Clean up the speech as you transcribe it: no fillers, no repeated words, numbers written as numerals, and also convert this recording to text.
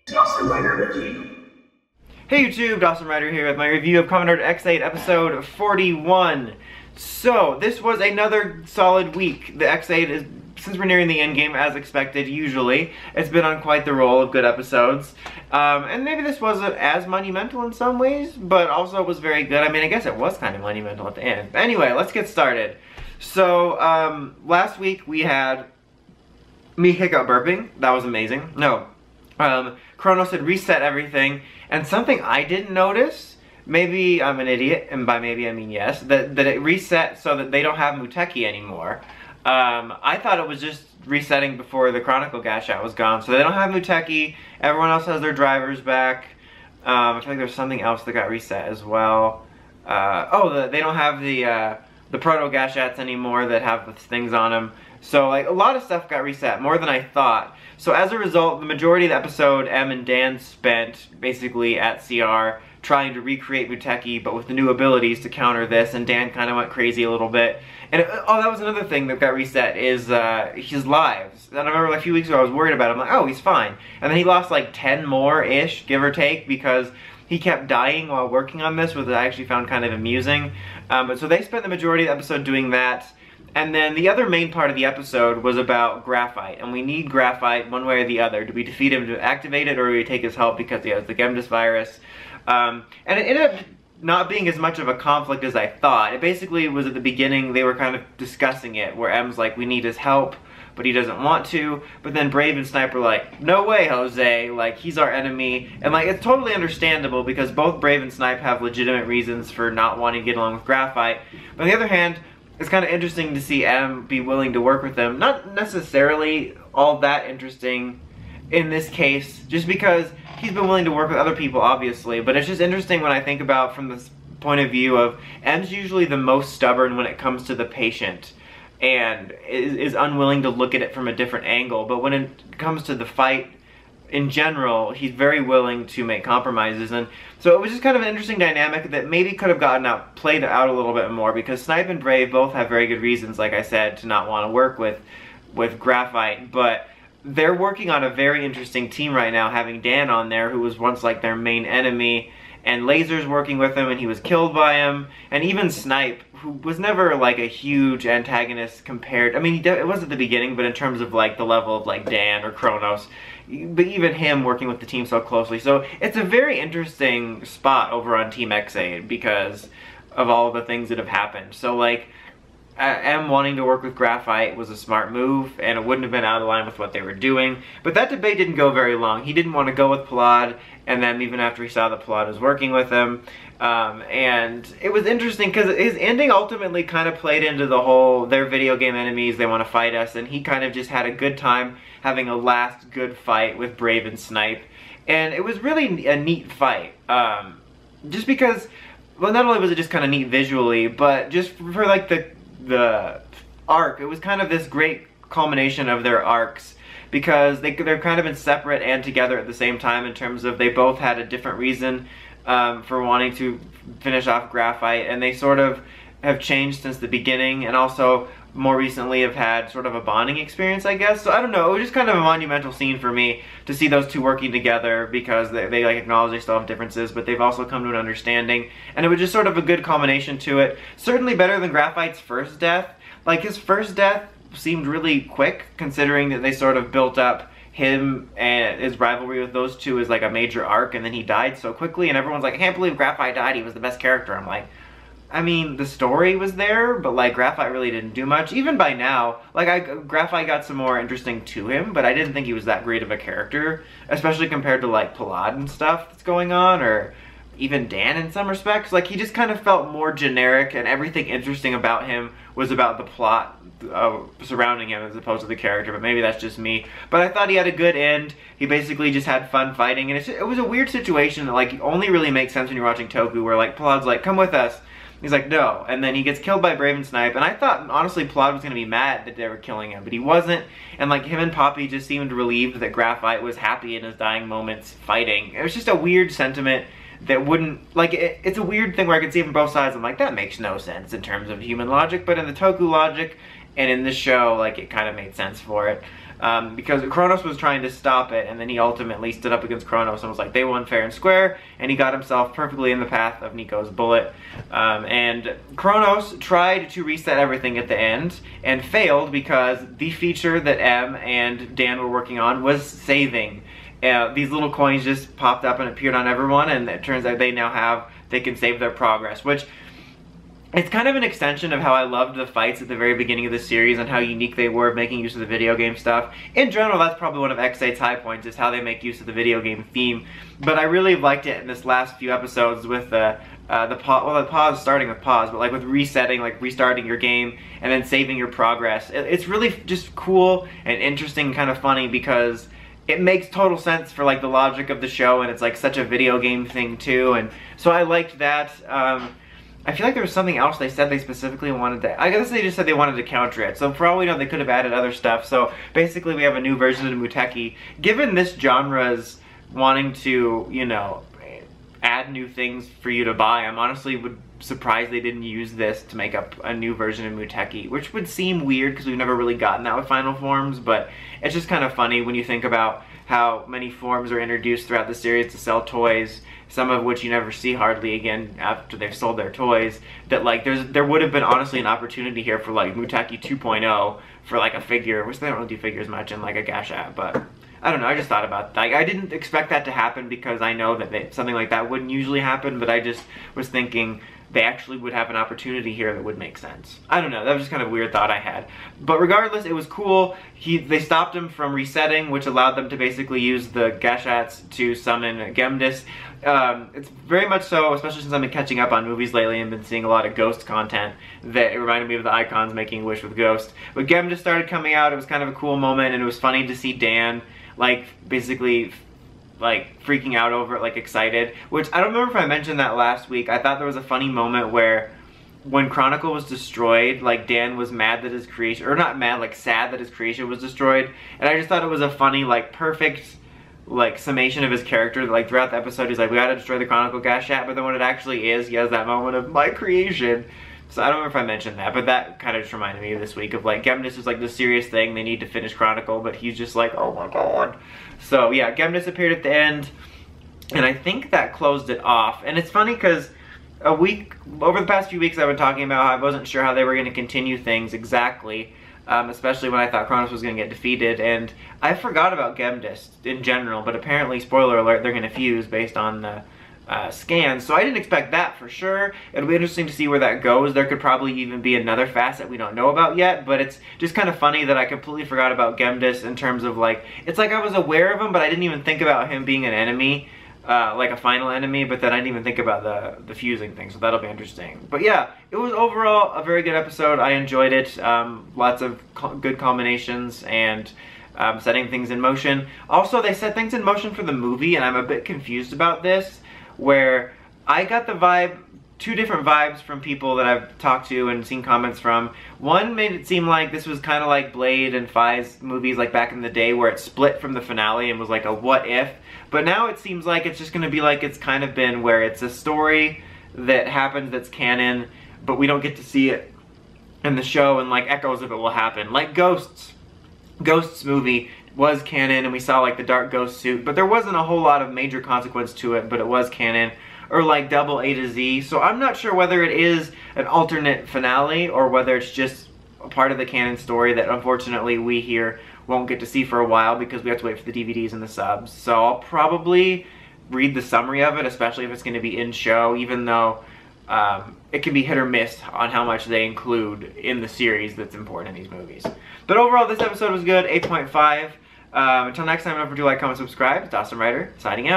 Kamen Rider Wiki. Hey YouTube, Dawson Rider here with my review of Kamen Rider Ex-Aid episode 41. So, this was another solid week. The Ex-Aid is, since we're nearing the end game as expected, usually, it's been on quite the roll of good episodes. And maybe this wasn't as monumental in some ways, but also was very good. I mean, I guess it was kind of monumental at the end. But anyway, let's get started. So, last week we had me hiccup burping. That was amazing. No. Kronos had reset everything, and something I didn't notice, maybe I'm an idiot, and by maybe I mean yes, that it reset so that they don't have Muteki anymore. I thought it was just resetting before the Chronicle Gashat was gone, so they don't have Muteki, everyone else has their drivers back. I feel like there's something else that got reset as well. They don't have the Proto Gashats anymore that have things on them. So, like, a lot of stuff got reset, more than I thought. So as a result, the majority of the episode, Em and Dan spent basically at CR trying to recreate Muteki, but with the new abilities to counter this, and Dan kind of went crazy a little bit. And, that was another thing that got reset, is his lives. And I remember like, a few weeks ago I was worried about him, like, oh, he's fine. And then he lost like 10 more-ish, give or take, because he kept dying while working on this, which I actually found kind of amusing. So they spent the majority of the episode doing that. And then the other main part of the episode was about Graphite, and we need Graphite one way or the other. Do we defeat him to activate it, or do we take his help because he has the Gemdus virus? And it ended up not being as much of a conflict as I thought. It basically was at the beginning, they were kind of discussing it, where M's like, we need his help, but he doesn't want to. But then Brave and Snipe are like, no way, Jose, like, he's our enemy. And like, it's totally understandable because both Brave and Snipe have legitimate reasons for not wanting to get along with Graphite. But on the other hand, it's kind of interesting to see M be willing to work with them. Not necessarily all that interesting in this case, just because he's been willing to work with other people, obviously. But it's just interesting when I think about from this point of view of M's usually the most stubborn when it comes to the patient and is unwilling to look at it from a different angle. But when it comes to the fight in general, he's very willing to make compromises. And so it was just kind of an interesting dynamic that maybe could have played out a little bit more, because Snipe and Brave both have very good reasons, like I said, to not want to work with Graphite. But they're working on a very interesting team right now, having Dan on there, who was once like their main enemy, and Laser's working with him, and he was killed by him. And even Snipe, who was never like a huge antagonist compared, I mean, it was at the beginning, but in terms of like the level of like Dan or Kronos, but even him working with the team so closely. So it's a very interesting spot over on Team Ex-Aid because of all of the things that have happened. So like, M wanting to work with Graphite was a smart move, and it wouldn't have been out of line with what they were doing. But that debate didn't go very long. He didn't want to go with Palad, and then even after he saw that Palad was working with him. And it was interesting because his ending ultimately kind of played into the whole, they're video game enemies, they want to fight us, and he kind of just had a good time having a last good fight with Brave and Snipe. And it was really a neat fight. Just because, well, not only was it just kind of neat visually, but just for like the arc, it was kind of this great culmination of their arcs, because they're kind of been separate and together at the same time in terms of they both had a different reason for wanting to finish off Graphite, and they sort of have changed since the beginning, and also more recently have had sort of a bonding experience, I guess. So I don't know, it was just kind of a monumental scene for me to see those two working together, because they like acknowledge they still have differences, but they've also come to an understanding, and it was just sort of a good combination to it. Certainly better than Graphite's first death. Like, his first death seemed really quick, considering that they sort of built up him and his rivalry with those two as like a major arc, and then he died so quickly, and everyone's like, I can't believe Graphite died, he was the best character. I'm like, I mean, the story was there, but like Graphite really didn't do much. Even by now, like Graphite got some more interesting to him, but I didn't think he was that great of a character, especially compared to like Palad and stuff that's going on, or even Dan in some respects. Like, he just kind of felt more generic, and everything interesting about him was about the plot surrounding him as opposed to the character. But maybe that's just me. But I thought he had a good end. He basically just had fun fighting, and it was a weird situation that like only really makes sense when you're watching Toku, where like Palad's like, come with us. He's like, no. And then he gets killed by Brave and Snipe. And I thought, honestly, Palad was going to be mad that they were killing him. But he wasn't. And like, him and Poppy just seemed relieved that Graphite was happy in his dying moments fighting. It was just a weird sentiment that wouldn't, like, it's a weird thing where I can see it from both sides. I'm like, that makes no sense in terms of human logic. But in the Toku logic and in this show, like, it kind of made sense for it. because Kronos was trying to stop it, and then he ultimately stood up against Kronos and was like, they won fair and square, and he got himself perfectly in the path of Nico's bullet. And Kronos tried to reset everything at the end and failed because the feature that M and Dan were working on was saving. These little coins just popped up and appeared on everyone, and it turns out they can save their progress, which it's kind of an extension of how I loved the fights at the very beginning of the series and how unique they were, making use of the video game stuff. In general, that's probably one of Ex-Aid's high points, is how they make use of the video game theme. But I really liked it in this last few episodes with the pause, starting with pause, but like with resetting, like restarting your game and then saving your progress. It's really just cool and interesting, kind of funny, because it makes total sense for like the logic of the show, and it's like such a video game thing too. And so I liked that. I feel like there was something else they said they specifically wanted to... I guess they just said they wanted to counter it. So for all we know, they could have added other stuff. So basically we have a new version of Muteki. Given this genre's wanting to, you know, add new things for you to buy, I'm honestly surprised they didn't use this to make up a new version of Muteki, which would seem weird because we've never really gotten that with Final Forms, but it's just kind of funny when you think about how many forms are introduced throughout the series to sell toys, some of which you never see hardly again after they've sold their toys, that like there would have been honestly an opportunity here for like Muteki 2.0 for like a figure, which they don't really do figures much in like a Gashat, but I don't know, I just thought about that. Like, I didn't expect that to happen because I know that something like that wouldn't usually happen, but I just was thinking they actually would have an opportunity here that would make sense. I don't know, that was just kind of a weird thought I had. But regardless, it was cool. They stopped him from resetting, which allowed them to basically use the Gashats to summon Gemdis. It's very much so, especially since I've been catching up on movies lately and been seeing a lot of Ghost content, that it reminded me of the Icons making a wish with Ghost. But Gemdis started coming out, it was kind of a cool moment, and it was funny to see Dan, like, basically like freaking out over it, like excited, which I don't remember if I mentioned that last week. I thought there was a funny moment where when Chronicle was destroyed, like Dan was mad that his creation, or not mad, like sad that his creation was destroyed, and I just thought it was a funny, like perfect, like summation of his character. Like throughout the episode he's like, we gotta destroy the Chronicle Gashat, but then when it actually is, he has that moment of my creation. So I don't remember if I mentioned that, but that kind of just reminded me of this week of like, Gemdis is like the serious thing, they need to finish Chronicle, but he's just like, oh my god. So yeah, Gemdis appeared at the end, and I think that closed it off. And it's funny because over the past few weeks I've been talking about how I wasn't sure how they were going to continue things exactly, especially when I thought Kronos was going to get defeated, and I forgot about Gemdis in general, but apparently, spoiler alert, they're going to fuse based on the scans, so I didn't expect that for sure. It'll be interesting to see where that goes. There could probably even be another facet we don't know about yet, but it's just kind of funny that I completely forgot about Gemdis in terms of like, it's like I was aware of him, but I didn't even think about him being an enemy, like a final enemy, but then I didn't even think about the fusing thing, so that'll be interesting. But yeah, it was overall a very good episode. I enjoyed it. Lots of good combinations and setting things in motion. Also, they set things in motion for the movie, and I'm a bit confused about this, where I got the vibe, two different vibes from people that I've talked to and seen comments from. One made it seem like this was kind of like Blade and Fi's movies like back in the day, where it split from the finale and was like a what if, but now it seems like it's just going to be like it's kind of been, where it's a story that happens that's canon, but we don't get to see it in the show, and like echoes of it will happen. Like Ghost's movie was canon, and we saw like the dark ghost suit, but there wasn't a whole lot of major consequence to it, but it was canon. Or like Double A to Z, so I'm not sure whether it is an alternate finale or whether it's just a part of the canon story that unfortunately we here won't get to see for a while because we have to wait for the DVDs and the subs. So I'll probably read the summary of it, especially if it's going to be in show, even though it can be hit or miss on how much they include in the series that's important in these movies. But overall, this episode was good, 8.5. Until next time, don't forget to like, comment, subscribe. It's Kamen Rider, signing out.